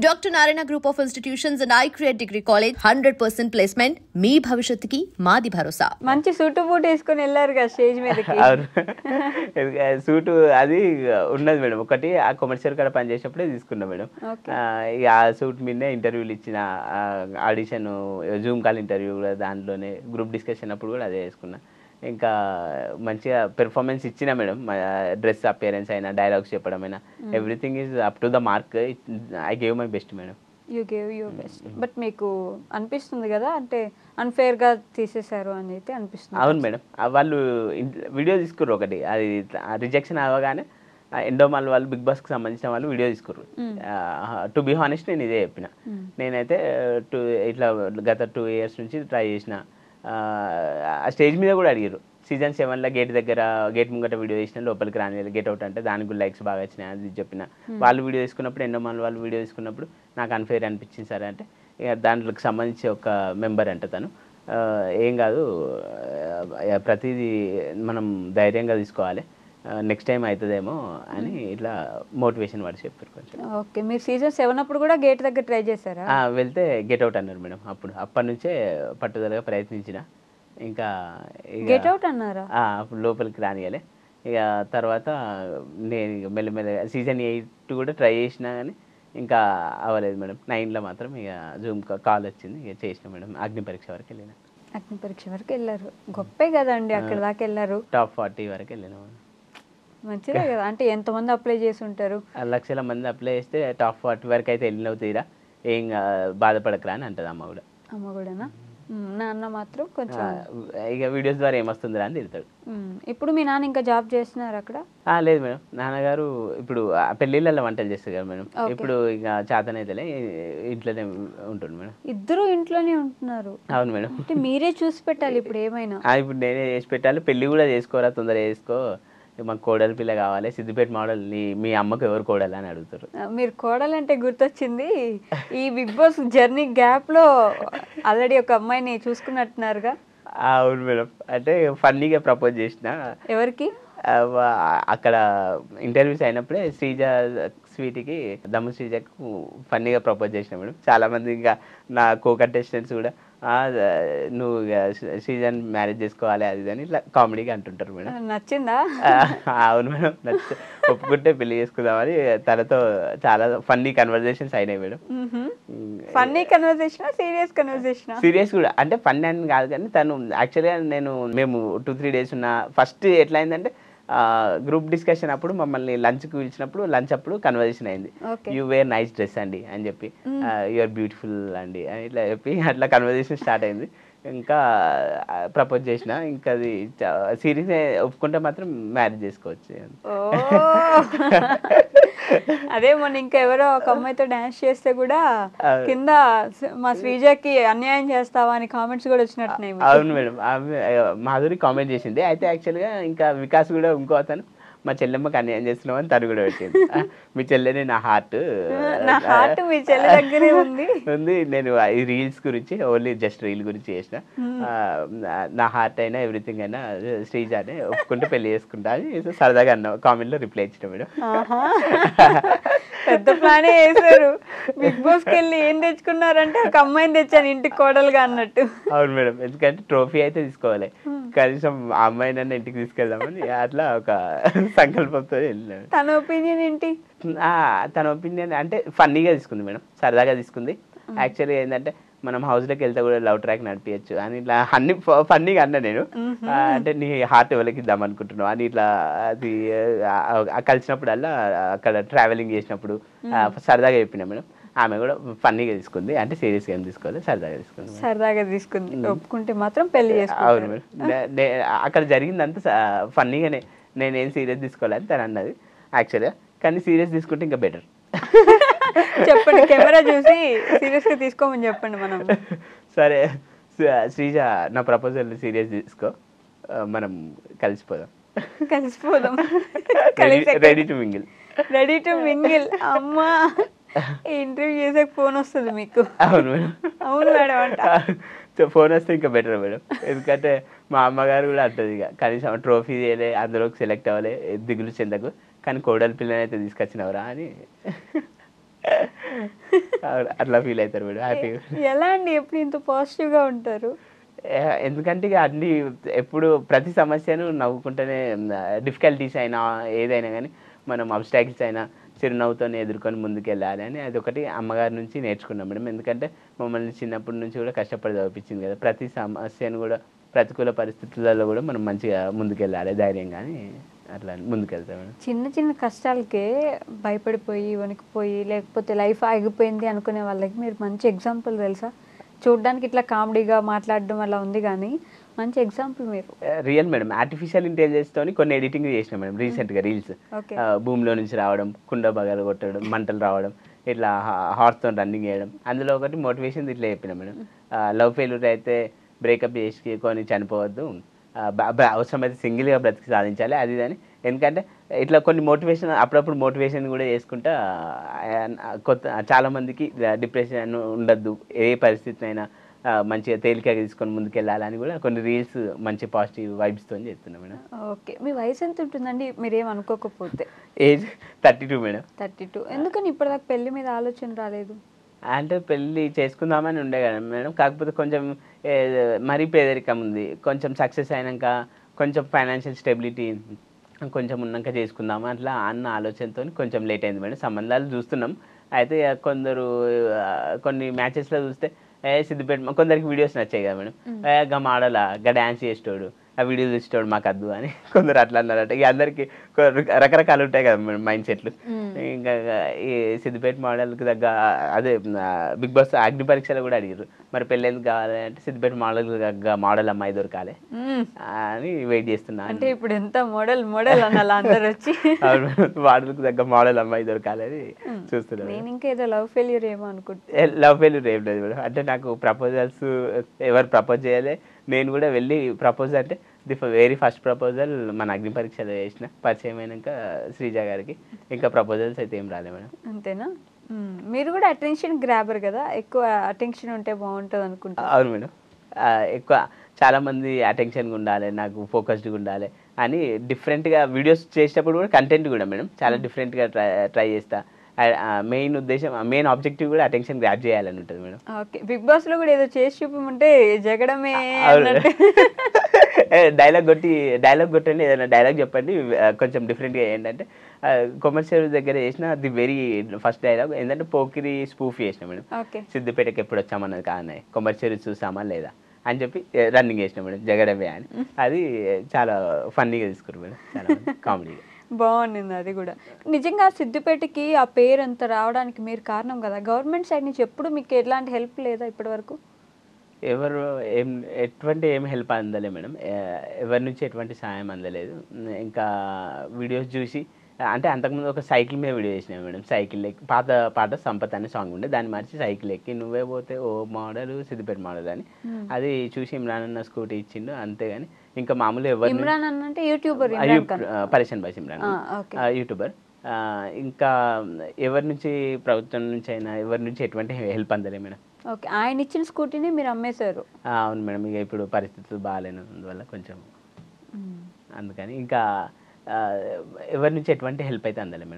Dr. Narayana Group of Institutions and iCreate Degree College 100% placement. మీ భవిష్యత్తుకి మాది భరోసా. మంచి suit boot వేసుకొని వెళ్ళారు కదా స్టేజ్ మీదకి. సూటు అది ఉన్నది మేడం. ఒకటి ఆ కమర్షియల్ కాడ పని చేసేటప్పుడే తీసుకున్నా మేడం. ఇక ఆ సూట్ మీదనే ఇంటర్వ్యూలు ఇచ్చిన, ఆడిషన్, జూమ్ కాల్ ఇంటర్వ్యూ కూడా దాంట్లోనే, గ్రూప్ డిస్కషన్ అప్పుడు కూడా అదే వేసుకున్నా. ఇంకా మంచిగా పెర్ఫార్మెన్స్ ఇచ్చిన మేడం. డ్రెస్ అపియరెన్స్ అయినా, డైలాగ్స్ చెప్పడం అయినా, everything is up to the mark. I gave my best madam. You gave your best. But మీకు అనిపిస్తుంది కదా, అంటే అన్ఫేర్గా తీసేశారు అని అయితే అనిపిస్తుంది? అవును మేడం. వాళ్ళు వీడియో తీసుకుర్రు ఒకటి, అది రిజెక్షన్ అవ్వగానే ఎండోమాల్ వాళ్ళు, బిగ్ బాస్కి సంబంధించిన వాళ్ళు వీడియో తీసుకుర్రు. టు బీ హానెస్ట్ నేను ఇదే చెప్పిన. నేనైతే ఇట్లా గత 2 years నుంచి ట్రై చేసిన. ఆ స్టేజ్ మీద కూడా అడిగారు. సీజన్ 7లో గేట్ ముంగట వీడియో చేసిన, లోపలికి రాని గేట్ అవుట్ అంటే దానికి కూడా లైక్స్ బాగా వచ్చినాయి అది చెప్పిన. వాళ్ళు వీడియో తీసుకున్నప్పుడు, ఎండోమాల్ వాళ్ళు వీడియో తీసుకున్నప్పుడు నాకు అన్ఫేర్ అనిపించింది సార్ అంటే, ఇక దాంట్లోకి సంబంధించి ఒక మెంబర్ అంటే తను, ఏం కాదు, ప్రతిదీ మనం ధైర్యంగా తీసుకోవాలి, నెక్స్ట్ టైం అవుతుందేమో అని ఇట్లా మోటివేషన్ వాడు చెప్పారు కొంచెం. ఓకే, మీరు సీజన్ 7 అప్పుడు కూడా గేట్ దగ్గర ట్రై చేశారా? వెళ్తే గెట్ అవుట్ అన్నారు మేడం. అప్పటి నుంచే పట్టుదలగా ప్రయత్నించిన. ఇంకా గెట్ అవుట్ అన్నారా? అప్పుడు లోపలికి రానియాలి. ఇక తర్వాత నేను ఇక మెల్లమెల్లగా సీజన్ 8 కూడా ట్రై చేసినా కానీ ఇంకా అవ్వలేదు మేడం. 9లో మాత్రం ఇక జూమ్ కాల్ వచ్చింది, ఇక చేసిన మేడం. అగ్ని పరీక్ష వరకు వెళ్ళిన. అగ్ని పరీక్ష వరకు వెళ్ళారు, గొప్పే కదండి. అక్కడ దాకా వెళ్ళారు. టాప్ 40 వరకు వెళ్ళిన. మంచిదే కదా. అంటే ఎంతమంది అప్లై చేసి ఉంటారు? లక్షల మంది అప్లై చేస్తే టాప్ 40 వరకు అయితే వెళ్ళినవు తీరా, ఏం బాధపడకరా అని అంటది అమ్మ కూడా. అమ్మ కూడానా? నాన్న మాత్రం కొంచెం ఇక వీడియోస్ ద్వారా ఏమొస్తుందిరా అని తిడతాడు. ఇప్పుడు మీ నాన్న ఇంకా జాబ్ చేస్తున్నారు అక్కడ? లేదు మేడం, నాన్నగారు ఇప్పుడు పెళ్ళిళ్ళల్లో వంటలు చేస్తారు కదా మేడం. ఇప్పుడు ఇక చేతనైతేలే, ఇంట్లోనే ఉంటుంది మేడం. ఇద్దరు ఇంట్లోనే ఉంటున్నారు? అవును మేడం. అంటే మీరే చూసి పెట్టాలి ఇప్పుడు ఏమైనా? ఇప్పుడు నేనే చేసి పెట్టాలి. పెళ్ళి కూడా చేసుకోరా, తొందరగా చేసుకో, మాకు కోడలి పిల్ల కావాలి, సిద్దిపేట మోడల్, మీ అమ్మకు ఎవరు కోడలు అని అడుగుతారు. మీరు కోడలంటే గుర్తొచ్చింది, ఈ బిగ్ బాస్ జర్నీ గ్యాప్లో ఆల్రెడీ ఒక అమ్మాయిని చూసుకున్నట్టున్నారుగా? అవును మేడం, అంటే ఫన్నీగా ప్రపోజ్ చేసిన. ఎవరికి? అక్కడ ఇంటర్వ్యూస్ అయినప్పుడే స్వీటీకి, దమ్ము శ్రీజకు ఫన్నీగా ప్రపోజ్ చేసిన మేడం. చాలామంది ఇంకా నా కో కంటెస్టెంట్స్ కూడా నువ్వు సీజన్ మ్యారేజ్ చేసుకోవాలి అది అని ఇట్లా కామెడీగా అంటుంటారు మేడం. నచ్చిందా? అవును మేడం, ఒప్పుకుంటే పెళ్లి చేసుకుందామని తనతో చాలా ఫన్నీ కన్వర్జేషన్స్ అయినాయి madam. Funny conversation, serious conversation? Serious కూడా, అంటే ఫన్నీ అని కాదు కానీ తను యాక్చువల్గా మేము 2-3 days ఉన్న ఫస్ట్ ఎట్లా అయిందంటే, గ్రూప్ డిస్కషన్ అప్పుడు మమ్మల్ని లంచ్కి పిలిచినప్పుడు, లంచ్ అప్పుడు కన్వర్జేషన్ అయింది. యూ వేర్ నైస్ డ్రెస్ అండి అని చెప్పి, యూఆర్ బ్యూటిఫుల్ అండి అని ఇట్లా చెప్పి అట్లా కన్వర్జేషన్ స్టార్ట్ అయింది. ఇంకా ప్రపోజ్ చేసిన, ఇంకా అది సీరియస్ ఒప్పుకుంటే మాత్రం మ్యారేజ్ చేసుకోవచ్చు. అదే మొన్న ఇంకా ఎవరో ఒక అమ్మాయితో డాన్స్ చేస్తే కూడా కింద మా శ్రీజకి అన్యాయం చేస్తావా అని కామెంట్స్ కూడా వచ్చినట్టున్నాయి. అవును మేడం, మాధురి కామెంట్ చేసింది. అయితే యాక్చువల్గా ఇంకా వికాస్ కూడా ఇంకో అతను, మా చెల్లెమ్మకి అన్యాయం చేస్తున్నావు అని తను కూడా పెట్టింది. మీ చెల్లెనే నా హార్ట్ మీ చెల్లె దగ్గరే ఉంది. నేను ఈ రీల్స్ గురించి, ఓన్లీ జస్ట్ రీల్ గురించి చేసిన, నా హార్ట్ అయినా ఎవ్రీథింగ్ అయినా శ్రీజానే, ఒప్పుకుంటే పెళ్లి చేసుకుంటా అని సరదాగా అన్న కామెంట్లో రిప్లై ఇచ్చిన మేడం. పెద్ద ప్లానే వేసారు. బిగ్ బాస్కి వెళ్ళి ఏం తెచ్చుకున్నారంటే ఒక అమ్మాయిని తెచ్చాను ఇంటికి కోడలుగా అన్నట్టు. అవును మేడం, ఎందుకంటే ట్రోఫీ అయితే తీసుకోవాలి, కనీసం ఆ అమ్మాయిని అన్న ఇంటికి తీసుకెళ్దామని అట్లా ఒక సంకల్పంతో వెళ్ళినాడు. తన ఒపీనియన్ ఏంటి? తన ఒపీనియన్ అంటే ఫన్నీగా తీసుకుంది మేడం, సరదాగా తీసుకుంది. యాక్చువల్గా ఏంటంటే మనం హౌస్లోకి వెళ్తే కూడా లవ్ ట్రాక్ నడిపించచ్చు అని ఇట్లా అన్ని ఫన్నీగా అన్నా నేను. అంటే నీ హార్ట్ ఎవరికి ఇద్దాం అనుకుంటున్నావు అని ఇట్లా, అది కలిసినప్పుడల్లా అక్కడ ట్రావెలింగ్ చేసినప్పుడు సరదాగా చెప్పినా మేడం. ఆమె కూడా ఫన్నీగా తీసుకుంది, అంటే సీరియస్గా ఏం తీసుకోవాలి, సరదాగా తీసుకుంది. ఒప్పుకుంటే మాత్రం పెళ్లి చేసుకుంటారు. అవును మేడం, అక్కడ జరిగిందంతా ఫన్నీగానే, నేనేం సీరియస్ తీసుకోవాలని తను అన్నది యాక్చువల్గా. కానీ సీరియస్ తీసుకుంటే ఇంకా బెటర్. చెప్పండి, కెమెరా చూసి సీరియస్ గా తీసుకోమని చెప్పండి. మనం సరే శ్రీజ, నా ప్రపోజల్ సీరియస్ తీసుకో, మనం కలిసిపోదాం. Ready to mingle. అమ్మా, ఇంటర్వ్యూ చేసే ఫోన్ వస్తుంది మీకు? అవును మేడం. అవును మేడం అంట. ఫోన్ వస్తే ఇంకా బెటర్ మేడం, ఎందుకంటే మా అమ్మగారు కూడా అంటది, ఇక కనీసం ట్రోఫీ చేయలే, అందులోకి సెలెక్ట్ అవ్వలే, దిగులు చెందకు, కానీ కోడలి పిల్లని అయితే తీసుకొచ్చినవరా అని. అట్లా ఫీల్ అవుతారు మేడం హ్యాపీగా. ఎలా అండి ఎప్పుడు ఇంత పాజిటివ్గా ఉంటారు? ఎందుకంటే ఇక అన్ని ఎప్పుడు ప్రతి సమస్యను నవ్వుకుంటేనే, డిఫికల్టీస్ అయినా ఏదైనా కానీ మనం అబ్స్టాకిల్స్ అయినా చిరునవ్వుతోనే ఎదుర్కొని ముందుకెళ్ళాలి అని అదొకటి అమ్మగారి నుంచి నేర్చుకున్నాం మేడం. ఎందుకంటే మమ్మల్ని చిన్నప్పటి నుంచి కూడా కష్టపడి చదివించింది కదా, ప్రతి సమస్యను కూడా ప్రతికూల పరిస్థితులలో కూడా మనం మంచిగా ముందుకెళ్ళాలి ధైర్యంగా అని అట్లా ముందుకెళ్తాం మేడం. చిన్న చిన్న కష్టాలకే భయపడిపోయి వణికిపోయి లేకపోతే లైఫ్ ఆగిపోయింది అనుకునే వాళ్ళకి మీరు మంచి ఎగ్జాంపుల్ తెలుసా? చూడడానికి ఇట్లా కామెడీగా మాట్లాడడం అలా ఉంది కానీ మంచి ఎగ్జాంపుల్ మీరు. రియల్ మేడం, ఆర్టిఫిషియల్ ఇంటెలిజెన్స్ తోని కొన్ని ఎడిటింగ్ చేసినాం మేడం రీసెంట్గా రీల్స్. ఓకే. భూమిలో నుంచి రావడం, కుండ బగలు కొట్టడం, మంటలు రావడం, ఇట్లా హార్స్తో రన్నింగ్ చేయడం. అందులో ఒకటి మోటివేషన్ ఇట్లా చెప్పిన మేడం, లవ్ ఫెయిల్యూర్ అయితే బ్రేకప్ చేసుకొని చనిపోవద్దు, అవసరమైతే సింగిల్గా బ్రతికి సాధించాలి అది అని. ఎందుకంటే ఇట్లా కొన్ని మోటివేషన్ అప్పుడప్పుడు మోటివేషన్ కూడా చేసుకుంటా చాలామందికి డిప్రెషన్ ఉండద్దు, ఏ పరిస్థితినైనా మంచిగా తేలికగా తీసుకొని ముందుకెళ్ళాలని కూడా కొన్ని రీల్స్ మంచి పాజిటివ్ వైబ్స్తో చేస్తున్నాం మేడం. ఓకే. మీ వయసు ఎంత ఉంటుందండి మీరేం అనుకోకపోతే? Age 32 madam. 32. ఎందుకని ఇప్పటిదాకా పెళ్లి మీద ఆలోచన రాలేదు? అంటే పెళ్ళి చేసుకుందామని ఉండే కదా మేడం, కాకపోతే కొంచెం మరీ పేదరికం ఉంది, కొంచెం సక్సెస్ అయినాక కొంచెం ఫైనాన్షియల్ స్టెబిలిటీ కొంచెం ఉన్నాక చేసుకుందామా అట్లా అన్న ఆలోచనతో కొంచెం లేట్ అయింది మేడం. సంబంధాలు చూస్తున్నాం, అయితే కొందరు కొన్ని మ్యాచెస్లో చూస్తే సిద్దిపేట కొందరికి వీడియోస్ నచ్చాయి కదా మేడం, గా మోడలా గా డ్యాన్స్ చేసేటోడు ఆ వీడియో చూసేటోడు మాకు వద్దు అని కొందరు అట్లా అన్నారట. ఇక అందరికి రకరకాలు ఉంటాయి కదా మేడం మైండ్ సెట్లు. ఇంకా ఈ సిద్దిపేట మోడల్కి తగ్గ అదే బిగ్ బాస్ అగ్ని పరీక్షలో కూడా అడిగారు, మరి పెళ్ళి ఎందుకు కావాలి అంటే సిద్దిపేట మోడల్కి తగ్గ మోడల్ అమ్మాయి దొరకాలి అని వెయిట్ చేస్తున్నా. అంటే ఇప్పుడు ఎంత మోడల్ మోడల్ అనాలి అందరు వచ్చి, మోడల్కి తగ్గ మోడల్ అమ్మాయి దొరకాలి అని చూస్తున్నాను. నేను ఇంకా ఏదో లవ్ ఫెయిల్యూర్ ఏమో అనుకుంటా. లవ్ ఫెయిల్యూర్ ఏం లేదు మేడం, అంటే నాకు ప్రపోజల్స్ ఎవరు ప్రపోజ్ చేయాలి, నేను కూడా వెళ్ళి ప్రపోజ్ అంటే వెరీ ఫస్ట్ ప్రపోజల్ మన అగ్ని పరీక్షలో చేసిన, పరిచయం అయినాక శ్రీజ గారికి, ఇంకా ప్రపోజల్స్ అయితే ఏం రాలే మేడం. అంతేనా? మీరు కూడా అటెన్షన్ గ్రాబర్ కదా, ఎక్కువ అటెన్షన్ ఉంటే బాగుంటుంది అనుకుంటా. అవును మేడం, ఎక్కువ చాలామంది అటెన్షన్గా ఉండాలి, నాకు ఫోకస్డ్గా ఉండాలి అని డిఫరెంట్గా వీడియోస్ చేసేటప్పుడు కూడా కంటెంట్ కూడా మేడం చాలా డిఫరెంట్గా ట్రై చేస్తా. మెయిన్ ఉద్దేశం మెయిన్ ఆబ్జెక్టివ్ కూడా అటెన్షన్ గ్రాప్ చేయాలని ఉంటుంది మేడం. ఓకే. బిగ్ బాస్ లో కూడా ఏదో చేసి చూపమంటే జగడమే డైలాగ్ కొట్టండి, ఏదైనా డైలాగ్ చెప్పండి కొంచెం డిఫరెంట్గా. ఏంటంటే కొమర్షియల్ దగ్గర చేసిన ది వెరీ ఫస్ట్ డైలాగ్ ఏంటంటే పోకిరి స్పూఫ్ చేసిన మేడం. సిద్దిపేటకి ఎప్పుడు వచ్చామన్నది కానీ కొమర్షియల్ చూసామా లేదా అని చెప్పి రన్నింగ్ చేసిన మేడం జగడమే అని. అది చాలా ఫన్నీగా తీసుకున్నారు మేడం, చాలా కామెడీగా బాగుంది అది కూడా. నిజంగా సిద్దిపేటకి ఆ పేరు అంత రావడానికి మీరు కారణం కదా, గవర్నమెంట్ సైడ్ నుంచి ఎప్పుడు మీకు ఎలాంటి హెల్ప్ లేదా ఇప్పటి వరకు? ఎవరు ఎటువంటి ఏం హెల్ప్ అందలే మేడం, ఎవరి నుంచి ఎటువంటి సాయం అందలేదు. ఇంకా వీడియోస్ చూసి అంటే అంతకుముందు ఒక సైకిల్ మీద వీడియో చేసినా మేడం, సైకిల్ ఎక్కి పాత పాట సంపత్ అనే సాంగ్ ఉండే, దాన్ని మార్చి సైకిల్ ఎక్కి నువ్వే పోతే ఓ మోడల్ సిద్దిపేట మోడల్ అని అది చూసి ఇమ్రాన్ అన్న స్కూటీ ఇచ్చిండు అంతేగాని ఇంకా మామూలు ఎవరు పరేషన్ బాయ్ ఇమ్రాన్ యూట్యూబర్, ఇంకా ఎవరి నుంచి ప్రభుత్వం నుంచి అయినా ఎవరి నుంచి ఎటువంటి హెల్ప్ అందలే మేడం. ఓకే. ఆయన ఇచ్చిన స్కూటీని మీరు అమ్మేశారు? అవును మేడం, ఇక ఇప్పుడు పరిస్థితులు బాగాలేనందువల్ల కొంచెం అందుకని ఇంకా ఎవరి నుంచి ఎటువంటి హెల్ప్ అయితే అందలే మేడం.